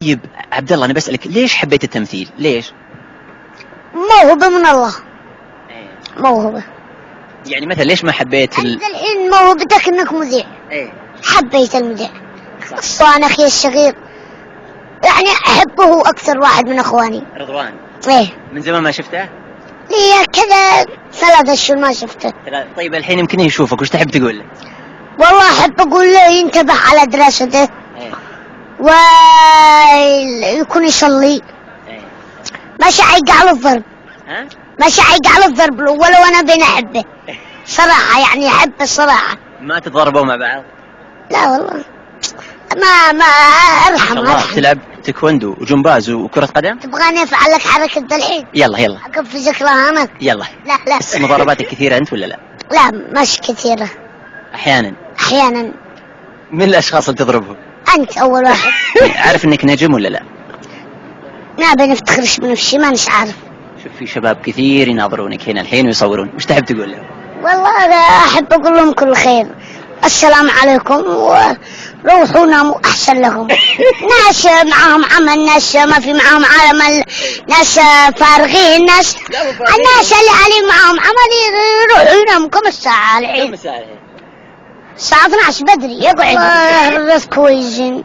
طيب عبد الله، انا بسألك ليش حبيت التمثيل؟ ليش؟ موهبة من الله. موهبة. يعني مثلا ليش ما حبيت انت الحين موهبتك انك مذيع. حبيت المذيع. خصوصا اخي الشقيق، يعني احبه اكثر واحد من اخواني. رضوان. ايه. من زمان ما شفته؟ ليه كذا 3 أشهر ما شفته. طيب الحين يمكن يشوفك، وش تحب تقول له؟ والله احب اقول له ينتبه على دراسته. ويكون يصلي. ما شعيق على الضرب. ما شعيق على الضرب ولو انا بين احبه صراحة، يعني احبه الصراحة. ما تتضاربوا مع بعض؟ لا والله، ما ارحم. تلعب تايكوندو وجمباز وكرة قدم؟ تبغاني افعل لك حركة الحين؟ يلا اقفزك رهانك. يلا. لا بس مضارباتك كثيرة انت ولا لا؟ لا مش كثيرة. احيانا. من الاشخاص اللي تضربهم؟ انت اول واحد. عارف انك نجم ولا لا؟ ما بنفتخرش بنفسي، ما نش عارف. شوف في شباب كثير يناظرونك هنا الحين ويصورون، وش تحب تقول لهم؟ والله أنا أحب أقول لهم كل خير، السلام عليكم، وروحوا ناموا أحسن لهم. ناس معاهم عمل، ناس ما في معاهم عمل، ناس فارغين، الناس اللي عليهم معاهم عمل يروحوا يناموا. كم الساعة الحين؟ الساعة 12 بدري. يقعد الناس كويسين،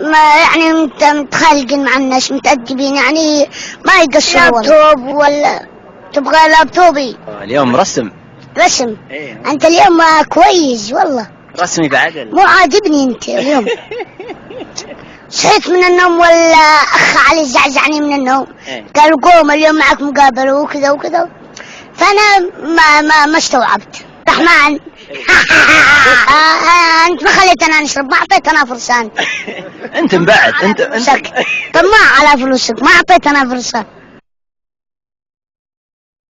ما يعني متخالقين مع الناس، متأدبين، يعني ما يقصروا. لابتوب ولا تبغى لابتوبي؟ اليوم رسم. انت اليوم كويس والله. رسمي بعد مو عاجبني انت اليوم. صحيت من النوم ولا اخ علي زعزعني من النوم. قال قوم اليوم معك مقابلة وكذا وكذا، فانا ما استوعبت. رحمن انت ما خليتنا نشرب، ما اعطيتنا فرصة. انت بعد انت طب ما على فلوسك ما اعطيتنا فرصة.